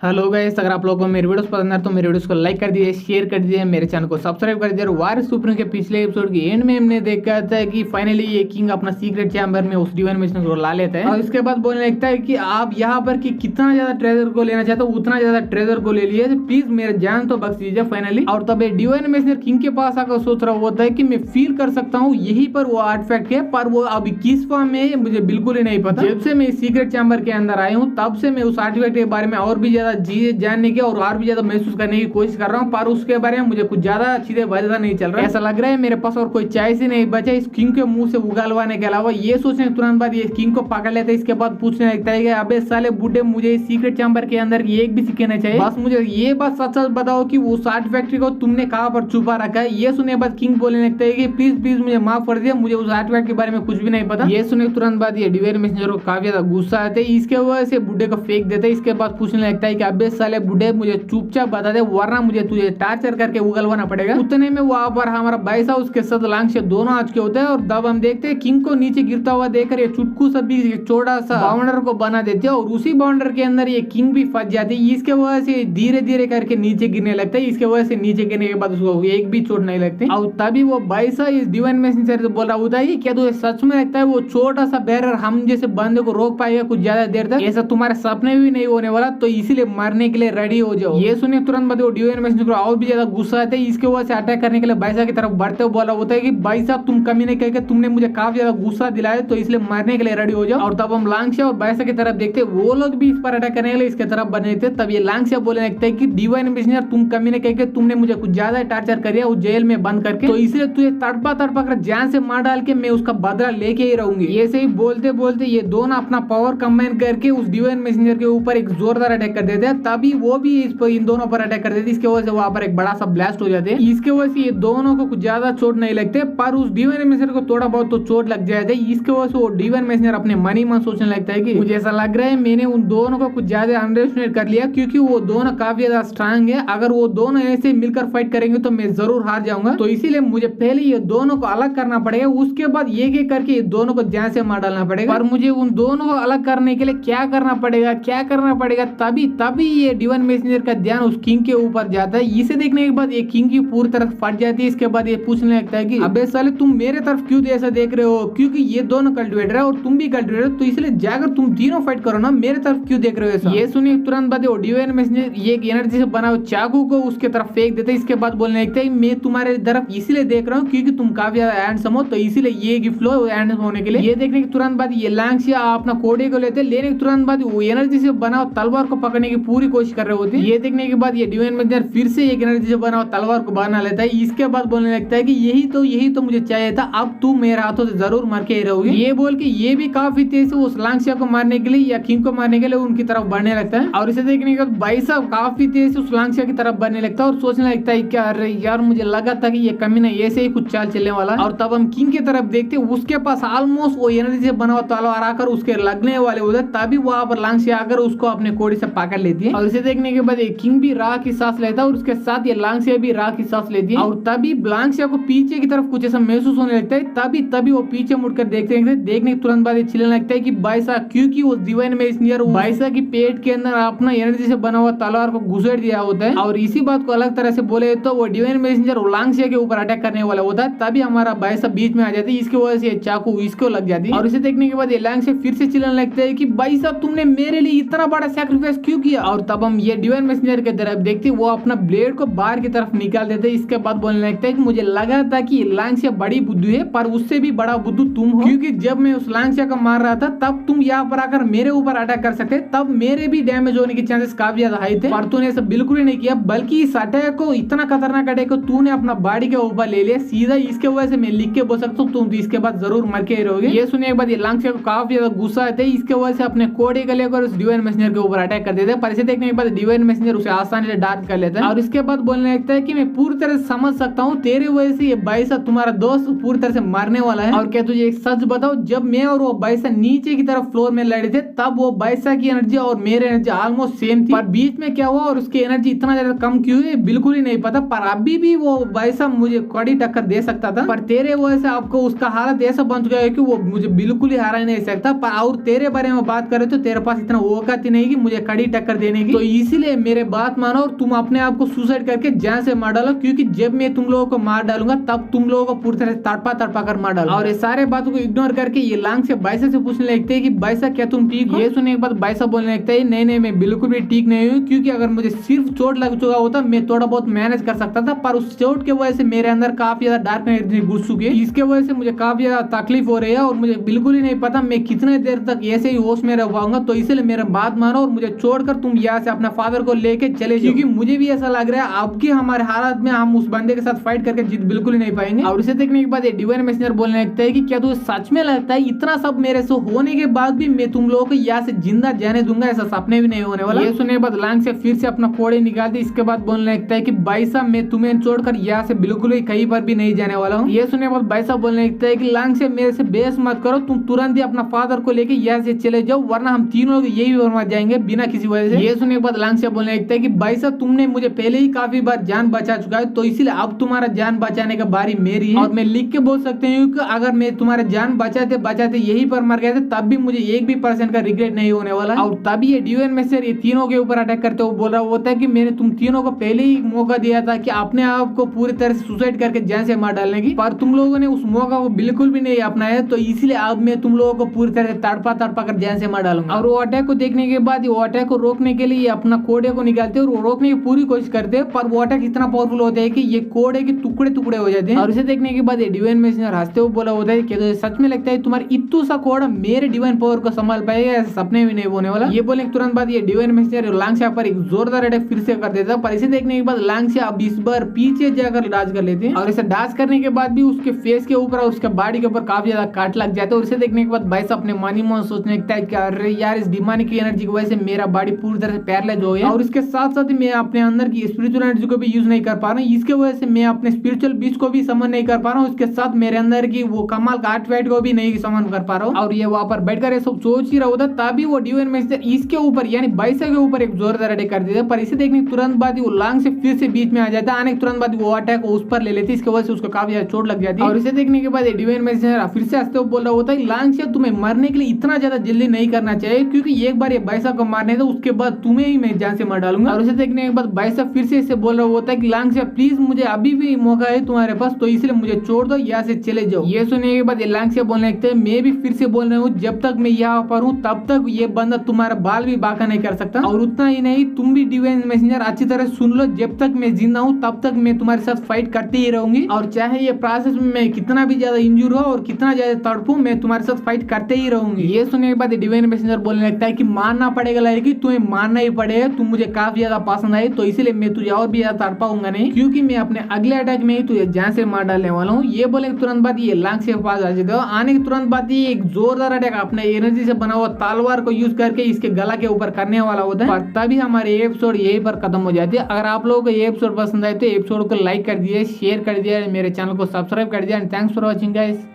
Hello guys, अगर आप लोगों को मेरे वीडियोस पसंद है तो मेरे वीडियोस को लाइक कर दीजिए, शेयर कर दीजिए, मेरे चैनल को सब्सक्राइब कर दीजिए। वार सुप्रीम के पिछले एपिसोड के एंड में हमने देखा था कि फाइनली ये किंग अपना सीक्रेट चैम्बर में उस डिवाइन मिशन को ला लेता है और इसके बाद बोलने लगता है कि आप यहाँ पर कि कितना ज्यादा ट्रेजर को लेना चाहते हो उतना ज्यादा ट्रेजर को ले लिया, प्लीज मेरे जान तो बख्श दीजिए फाइनली। और तब डिवाइन मिशनर किंग के पास आकर सोच रहा होता है कि मैं फील कर सकता हूँ यही पर वो आर्टिफैक्ट है, पर वो अभी किस फॉर्म में है मुझे बिल्कुल ही नहीं पता। जब से मैं सीक्रेट चैम्बर के अंदर आया हूँ तब से मैं उस आर्टिफैक्ट के बारे में और भी ज्यादा जानने और भी ज्यादा महसूस करने की कोशिश कर रहा हूँ, पर उसके बारे में मुझे कुछ ज्यादा अच्छी तरह पता नहीं चल रहा है। ऐसा लग रहा है मेरे पास और कोई चॉइस ही नहीं बचा इस किंग के मुंह से उगलवाने के अलावा। ये सोचने के तुरंत बाद ये किंग को पकड़ लेते हैं। इसके बाद पूछने लगता है कि अबे साले बुड्ढे, मुझे सीक्रेट चैम्बर के अंदर एक भी सीखना चाहिए, बस मुझे ये बात सच सच बताओ कि वो आर्ट फैक्ट्री को तुमने कहाँ पर छुपा रखा है। ये सुनने के बाद किंग बोलने लगता है कि प्लीज प्लीज मुझे माफ कर दिया, मुझे उस आर्ट फैक्ट्री के बारे में कुछ भी नहीं पता। ये सुनने के तुरंत बाद ये डिवाइन मैसेंजर को काफी ज्यादा गुस्सा आता है, इसके वजह से बुड्ढे को फेंक देते हैं। इसके बाद पूछने लगता है कि अबे साले बुड्ढे, मुझे चुपचाप बता दे वरना मुझे तुझे टार्चर करके उगलवाना पड़ेगा। उतने में वहां पर हमारा भाई साहब उसके साथ लांग से दोनों आज के होते हैं और तब हम देखते हैं किंग को नीचे गिरता हुआ देखकर ये चुटकू सब भी छोटा सा बाउंडर को बना देते हैं और उसी बाउंडर के अंदर ये किंग भी फंस जाती है। इसके वजह से धीरे धीरे करके नीचे गिरने लगता है। इसके वजह से नीचे गिरने के बाद उसको एक भी चोट नहीं लगती और तभी वो भाई साहब इस डिवाइन मैसेंजर से बोल रहा होता है कि क्या तुझे सच में लगता है वो छोटा सा बैरियर हम जैसे बंदे को रोक पाएगा कुछ ज्यादा देर तक? ऐसा तुम्हारे सपने भी नहीं होने वाला, तो इसीलिए मरने के लिए रेडी हो जाओ। ये सुनिए तुरंत बाद डिवाइन मैसेंजर को और भी ज्यादा गुस्सा आता है। इसके वजह से अटैक करने के लिए भाई साहब की तरफ बढ़ते हुए बोला होता है कि भाई साहब तुम कमी नहीं करके तुमने मुझे काफी ज्यादा गुस्सा दिलाया, तो इसलिए मरने के लिए रेडी हो जाओ। और तब हम लांगशा और भाई साहब की तरफ देखते वो लोग भी इस पर अटैक करने के लिए इसके तरफ बने थे। तब ये लांगशा बोलने लगता है कि डिवाइन मैसेंजर तुम कमी नहीं करके तुमने मुझे कुछ ज्यादा टार्चर कर उस जेल में बंद करके, तो इसलिए तुझे तड़पा तड़पा कर जान से मार डाल के मैं उसका बदला लेके ही रहूंगी। ये सही बोलते बोलते ये दोनों अपना पावर कंबाइन करके उस डिवाइन मैसेंजर के ऊपर एक जोरदार अटैक कर देते हैं। तभी वो भी इन दोनों पर अटैक कर देते। इसके वजह से वहां पर एक बड़ा सा ब्लास्ट हो जाते हैं। इसके वजह से ये दोनों को कुछ ज्यादा चोट नहीं लगते, पर उस डिवाइन मैसेंजर को थोड़ा बहुत तो चोट लग जाता है। इसके वजह से वो डिवाइन मैसेंजर अपने मन ही मन सोचने लगता है कि मुझे ऐसा लग रहा है मैंने उन दोनों को कुछ ज्यादा अंडरएस्टिमेट कर लिया, क्योंकि वो दोनों काफी ज्यादा स्ट्रांग है। अगर वो दोनों ऐसे मिलकर फाइट करेंगे तो मैं जरूर हार जाऊंगा, तो इसीलिए मुझे पहले ये दोनों को अलग करना पड़ेगा, उसके बाद एक करके ये दोनों को जान से मार डालना पड़ेगा। पर मुझे उन दोनों को अलग करने के लिए क्या करना पड़ेगा तभी ये डिवाइन मैसेंजर का ध्यान उस किंग के ऊपर जाता है। इसे देखने के बाद ये किंग की पूरी तरह फट जाती है। इसके बाद ये पूछने लगता है कि अबे साले तुम मेरे तरफ क्यों ऐसा देख रहे हो, क्योंकि ये दोनों कल्टिवेटर है और तुम भी कल्टिवेटर, तो इसलिए जाकर तुम तीनों फाइट करो ना, मेरे तरफ क्यों देख रहे हो ऐसा? ये सुनिए तुरंत बाद डिवाइन मैसेंजर ये एक एनर्जी से बना चाकू को उसके तरफ फेंक देते हैं। इसके बाद बोलने लगता है मैं तुम्हारे तरफ इसलिए देख रहा हूँ क्योंकि तुम काफी ज्यादा हैंडसम हो, तो इसीलिए ये गिफ्ट लो हैंडसम होने के लिए। ये देखने के तुरंत बाद ये लांगशिया अपना कोडे को लेते, लेने के तुरंत बाद वो एनर्जी से बना तलवार को पकड़ने की पूरी कोशिश कर रहे होते हैं। ये देखने के बाद ये डिवाइन मैसेंजर फिर से एक एनर्जी से बना तलवार को बना लेता है। इसके बाद बोलने लगता है कि यही तो मुझे चाहिए था, अब तू मेरे हाथों से जरूर मर के ही रहोगी। ये बोल के ये भी काफी तेज से उस लांगशिया को मारने के लिए या किंग को मारने के लिए उनकी तरफ बढ़ने लगता है। और इसे देखने के बाद भाई साहब काफी तेज से उस लांगशिया की तरफ बढ़ने लगता है और सोचने लगता है क्या अरे यार मुझे लगा था कि ये कमीना ऐसे ही कुछ चाल चलने वाला। और तब हम किंग की तरफ देखते उसके पास ऑलमोस्ट वो एनर्जी से बना हुआ तलवार आकर उसके लगने वाले होते, तभी वहां पर लांगशिया आकर उसको अपने कोड़ी से पकड़ लेती है। और इसे देखने के बाद किंग भी राह की सांस लेता है और उसके साथ ये लांगशिया भी राह की सांस लेती है। और तभी लांगशिया को पीछे की तरफ कुछ ऐसा महसूस होने लगता है। तभी वो पीछे मुड़कर देखने तुरंत बाद चिल्लाने लगता है कि भाई साहब, क्योंकि वो डिवाइन मैसेंजर भाई साहब की पेट के अंदर अपना एनर्जी से बना हुआ तलवार को घुसेड़ दिया होता है। और इसी बात को अलग तरह से बोले तो वो डिवाइन मैसेंजर लांगशिया के ऊपर अटैक करने वाला होता है। तभी हमारा भाई साहब बीच में आ जाती है, इसकी वजह से चाकू इसको लग जाती है। और इसे देखने के बाद ये लांगशिया फिर से चिल्लाने लगता है कि भाई साहब तुमने मेरे लिए इतना बड़ा सैक्रिफाइस क्यों किया? और तब हम ये डिवाइन मैसेंजर की तरफ देखते वो अपना ब्लेड को बाहर की तरफ निकाल देते। इसके बाद बोलने लगता है कि मुझे लगा था कि लांगशिया बड़ी बुद्धू है, पर उससे भी बड़ा बुद्धू तुम हो, क्योंकि जब मैं उस लांगशिया को मार रहा था तब तुम यहाँ पर आकर मेरे ऊपर अटैक कर सकते, तब मेरे भी डैमेज होने के चांसेस काफी ज्यादा हाई थे, पर तूने ऐसा बिल्कुल ही नहीं किया, बल्कि इस अटैक को इतना खतरनाक अटैक को तूने अपना बॉडी के ऊपर ले लिया सीधा। इसके वजह से मैं लिख के बोल सकता हूँ तुम तो इसके बाद जरूर मर के रहोगे। ये सुनने के बाद ये लांगशिया को काफी ज्यादा गुस्सा आता है। इसके वजह से अपने कोड़े को लेकर उस डिवाइन मैसेंजर के ऊपर अटैक कर देते हैं, पर इसे देखने के बाद डिवाइन मैसेंजर उसे आसानी से डार्क कर लेता है। और इसके बाद बोलने लगता है कि मैं पूरी तरह से समझ सकता हूँ तेरे वजह से ये भाई साहब तुम्हारा दोस्त पूरी तरह से मरने वाला है। और क्या तुझे एक सच बताओ, जब मैं और वो भाई साहब नीचे की तरफ फ्लोर में लड़े थे तब वो भाई साहब की एनर्जी और मेरी एनर्जी ऑलमोस्ट सेम थी, पर बीच में क्या हुआ और उसकी एनर्जी इतना ज्यादा कम क्यों है बिल्कुल ही नहीं पता। पर अभी भी वो भाई साहब मुझे कड़ी टक्कर दे सकता था, पर तेरे वजह से आपको उसका हालत ऐसा बन चुका है कि वो मुझे बिल्कुल ही हरा नहीं सकता। पर और तेरे बारे में बात करें तो तेरे पास इतना औकात ही नहीं कि मुझे कड़ी टक्कर टक्कर देने की। तो इसीलिए मेरे बात मानो और तुम अपने आप को सुसाइड करके जान से मार डालो, क्योंकि जब मैं तुम लोगों को मार डालूंगा तब तुम लोगों को पूरी तरह तड़पा तड़पा कर मार डालूंगा। और ये सारे बातों को इग्नोर करके ये लांग से बाइसा से पूछने लगते हैं कि बाइसा क्या तुम ठीक हो? ये सुनने के बाद बाइसा बोलने लगता है नहीं नहीं मैं बिल्कुल भी ठीक नहीं हूँ, क्योंकि अगर मुझे सिर्फ चोट लग चुका होता मैं थोड़ा बहुत मैनेज कर सकता था, पर उस चोट की वजह से मेरे अंदर काफी ज्यादा डार्क एनर्जी घुस चुकी है। इसके वजह से मुझे काफी ज्यादा तकलीफ हो रही है और मुझे बिल्कुल ही नहीं पता मैं कितने देर तक ऐसे ही होश में रह पाऊंगा। तो इसलिए मेरा बात मानो और मुझे छोड़कर तुम यहाँ से अपना फादर को लेके चले जाओ, क्योंकि मुझे भी ऐसा लग रहा है अब की हमारे हालात में हम उस बंदे के साथ फाइट करके जीत बिल्कुल ही नहीं पाएंगे। और इसे देखने के बाद डिवाइन मैसेंजर बोलने लगता है कि क्या तुझे सच में लगता है इतना सब मेरे से होने के बाद भी मैं तुम लोगों को यहाँ से जिंदा जाने दूंगा? ऐसा सपने भी नहीं होने वाला। ये सुनने के बाद लांग से फिर से अपना कोड़े निकालते, इसके बाद बोलने लगता है कि भाई साहब मैं तुम्हें छोड़कर यहाँ से बिल्कुल ही कहीं पर भी नहीं जाने वाला हूँ। ये सुनने के बाद भाई साहब बोलने लगता है कि लांग से मेरे से बेस मत करो, तुम तुरंत ही अपना फादर को लेके यहाँ से चले जाओ, वरना हम तीनों लोग यही बर्बाद जाएंगे बिना किसी वजह से। ये सुनने के बाद लांग से बोलने लगता है कि भाई साहब तुमने मुझे पहले ही काफी बार जान बचा चुका है, तो इसलिए अब तुम्हारा जान बचाने का बारी मेरी है। और मैं लिख के बोल सकती हूँ कि अगर मैं तुम्हारे जान बचाते बचाते यही पर मर गए थे तब भी मुझे 1% का रिग्रेट नहीं होने वाला। और तभी ये डिवाइन मैसेंजर ये तीनों के ऊपर अटैक करते हुए बोल रहा होता है कि मैंने तुम तीनों को पहले ही मौका दिया था कि अपने आप को पूरी तरह से सुसाइड करके जान से मार डालने की, पर तुम लोगों ने उस मौका को बिल्कुल भी नहीं अपनाया, तो इसलिए अब मैं तुम लोगों को पूरी तरह से तड़पा तड़पा कर जान से मार डालूंगा। और वो अटैक को देखने के बाद वो अटैक को रोकने के लिए अपना कोड़े को निकालते हैं और वो रोकने की पूरी कोशिश करते हैं, पर वो अटैक इतना पावरफुल होता है कि ये कोड़े के टुकड़े टुकड़े हो जाते हैं। और इसे देखने के बाद ये डिवाइन मैसेंजर हंसते हुए बोला होता है कि तो सच में लगता है तुम्हारा इतना सा कोड़ा मेरे डिवाइन पावर को संभाल पाएगा? ऐसे सपने भी नहीं होने वाला। ये बोले तुरंत बाद ये डिवाइन मैसेंजर लांग से पर एक जोरदार अटैक फिर से कर देता है, पर इसे देखने के बाद लांग से अब इस बार पीछे जाकर डाज कर लेते हैं। और इसे डाज करने के बाद भी उसके फेस के ऊपर और उसके बॉडी के ऊपर काफी ज्यादा काट लग जाता है। और इसे देखने के बाद भाई साहब अपने मानी मन सोचने लगता है कि अरे यार इस डिमानिक की एनर्जी की वजह से मेरा बॉडी पूरी तरह से पैरालाइज हो गया, और इसके साथ साथ मैं अपने अंदर की स्पिरिचुअल एनर्जी को भी यूज नहीं कर पा रहा हूँ, इसके वजह से मैं अपने स्पिरिचुअल बीच को भी समन नहीं कर पा रहा हूँ, इसके साथ मेरे अंदर की वो कमाल का आर्टिफैक्ट को भी नहीं समन कर पा रहा हूँ। और ये वहां पर बैठकर सब सोच ही रहा होता, तभी वो डिवाइन मैसेंजर इसके ऊपर यानी बाइसा के ऊपर एक जोरदार अटैक कर देता है। पर इसे देखने तुरंत बाद वो लांग से फिर से बीच में आ जाता है, आने के तुरंत बाद वो अटैक उस पर ले लेती है, इसके वजह से उसको काफी ज्यादा चोट लग जाती है। और इसे देखने के बाद डिवाइन मैसेंजर फिर से हंसते हुए बोल रहा होता है लांग से तुम्हें मरने के लिए इतना ज्यादा जल्दी नहीं करना चाहिए, क्योंकि एक बार ये बाइसा को मारने था उसके बाद तुम्हें ही मैं जान से मार डालूंगा। और इसे देखने के बाद बाइसा फिर से इसे बोल रहा होता है कि लांग से प्लीज मुझे अभी भी मौका है तुम्हारे पास, तो इसलिए मुझे छोड़ दो, यहाँ से चले जाओ। ये सुनने के बाद ये लांग से बोलने लगते हैं मैं भी फिर से बोल रहा हूँ जब तक मैं यहाँ पर हूँ तब तक ये बंदा तुम्हारा बाल भी बाका नहीं कर सकता। और उतना ही नहीं तुम भी डिवाइन मैसेंजर अच्छी तरह सुन लो, जब तक मैं जिंदा हूँ तब तक मैं तुम्हारे साथ फाइट करते ही रहूंगी, और चाहे ये प्रोसेस में मैं कितना भी ज्यादा इंजूर हो और कितना ज्यादा तड़पूं मैं तुम्हारे साथ फाइट करते ही रहूंगी। ये सुनने के बाद डिवाइन मैसेंजर बोलने लगता है कि मानना पड़ेगा लड़की, तुम्हें मानना ही पड़ेगा, तुम मुझे काफी ज्यादा पसंद आई, तो इसलिए मैं तुझे और भी ज्यादा तड़पाऊंगा नहीं, क्योंकि मैं अपने अगले अटैक में ही तुझे जान से मार डालने वाला हूँ। ये बोले तुरंत बाद ये लांग से पास आ जाते हो, आने के तुरंत बाद ये एक जोरदार अटैक अपने एनर्जी से बना हुआ तलवार को यूज करके इसके गला के ऊपर करने वाला होता है। और तभी हमारे एपिसोड यही पर खत्म हो जाती है। अगर आप लोगों को ये एपिसोड पसंद आए तो एपिसोड को लाइक कर दिए, शेयर कर दिया, मेरे चैनल को सब्सक्राइब कर दिया। And thanks for watching guys.